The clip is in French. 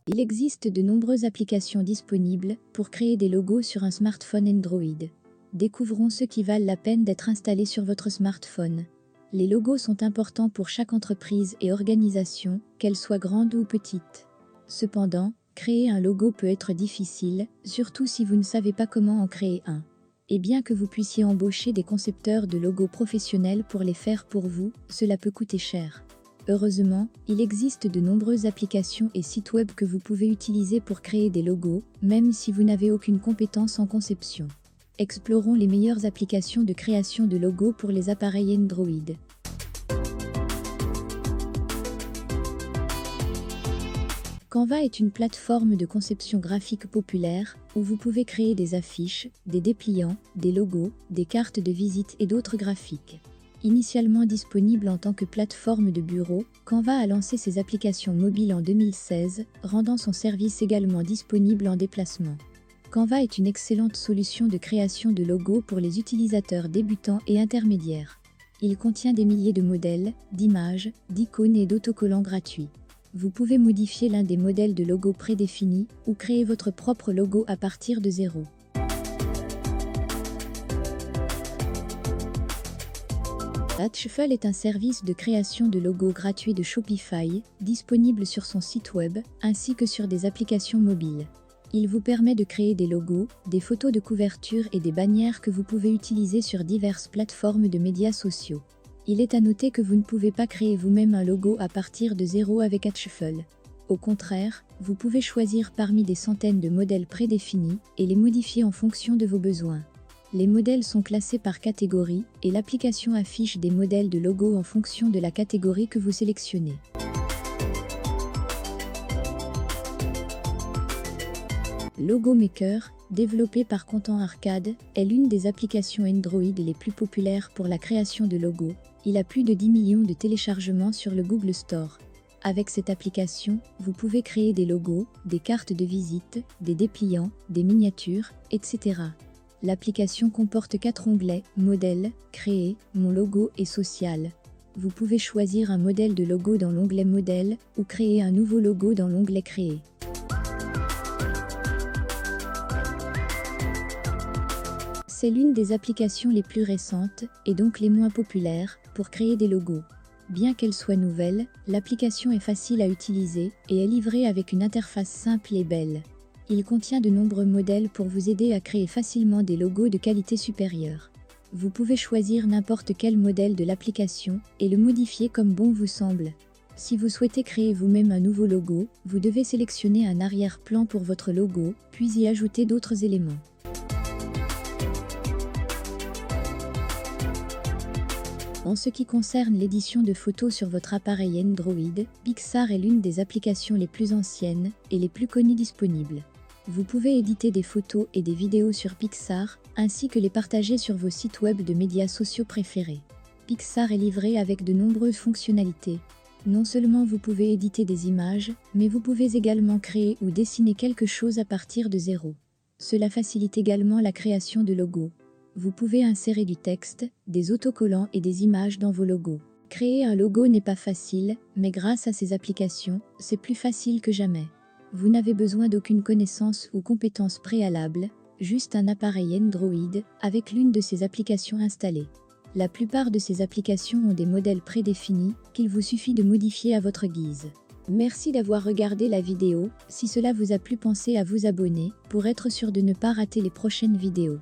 Il existe de nombreuses applications disponibles pour créer des logos sur un smartphone Android. Découvrons ceux qui valent la peine d'être installés sur votre smartphone. Les logos sont importants pour chaque entreprise et organisation, qu'elle soit grande ou petite. Cependant, créer un logo peut être difficile, surtout si vous ne savez pas comment en créer un. Et bien que vous puissiez embaucher des concepteurs de logos professionnels pour les faire pour vous, cela peut coûter cher. Heureusement, il existe de nombreuses applications et sites web que vous pouvez utiliser pour créer des logos, même si vous n'avez aucune compétence en conception. Explorons les meilleures applications de création de logos pour les appareils Android. Canva est une plateforme de conception graphique populaire où vous pouvez créer des affiches, des dépliants, des logos, des cartes de visite et d'autres graphiques. Initialement disponible en tant que plateforme de bureau, Canva a lancé ses applications mobiles en 2016, rendant son service également disponible en déplacement. Canva est une excellente solution de création de logos pour les utilisateurs débutants et intermédiaires. Il contient des milliers de modèles, d'images, d'icônes et d'autocollants gratuits. Vous pouvez modifier l'un des modèles de logo prédéfinis ou créer votre propre logo à partir de zéro. Shuffle est un service de création de logos gratuit de Shopify, disponible sur son site web, ainsi que sur des applications mobiles. Il vous permet de créer des logos, des photos de couverture et des bannières que vous pouvez utiliser sur diverses plateformes de médias sociaux. Il est à noter que vous ne pouvez pas créer vous-même un logo à partir de zéro avec Shuffle. Au contraire, vous pouvez choisir parmi des centaines de modèles prédéfinis et les modifier en fonction de vos besoins. Les modèles sont classés par catégorie et l'application affiche des modèles de logos en fonction de la catégorie que vous sélectionnez. Logo Maker, développé par Content Arcade, est l'une des applications Android les plus populaires pour la création de logos. Il a plus de 10 millions de téléchargements sur le Google Store. Avec cette application, vous pouvez créer des logos, des cartes de visite, des dépliants, des miniatures, etc. L'application comporte 4 onglets, Modèle, Créer, Mon logo et Social. Vous pouvez choisir un modèle de logo dans l'onglet Modèle ou créer un nouveau logo dans l'onglet Créer. C'est l'une des applications les plus récentes, et donc les moins populaires, pour créer des logos. Bien qu'elle soit nouvelle, l'application est facile à utiliser et est livrée avec une interface simple et belle. Il contient de nombreux modèles pour vous aider à créer facilement des logos de qualité supérieure. Vous pouvez choisir n'importe quel modèle de l'application et le modifier comme bon vous semble. Si vous souhaitez créer vous-même un nouveau logo, vous devez sélectionner un arrière-plan pour votre logo, puis y ajouter d'autres éléments. En ce qui concerne l'édition de photos sur votre appareil Android, Pixar est l'une des applications les plus anciennes et les plus connues disponibles. Vous pouvez éditer des photos et des vidéos sur Pixar, ainsi que les partager sur vos sites web de médias sociaux préférés. Pixar est livré avec de nombreuses fonctionnalités. Non seulement vous pouvez éditer des images, mais vous pouvez également créer ou dessiner quelque chose à partir de zéro. Cela facilite également la création de logos. Vous pouvez insérer du texte, des autocollants et des images dans vos logos. Créer un logo n'est pas facile, mais grâce à ces applications, c'est plus facile que jamais. Vous n'avez besoin d'aucune connaissance ou compétence préalable, juste un appareil Android avec l'une de ces applications installées. La plupart de ces applications ont des modèles prédéfinis qu'il vous suffit de modifier à votre guise. Merci d'avoir regardé la vidéo. Si cela vous a plu, pensez à vous abonner pour être sûr de ne pas rater les prochaines vidéos.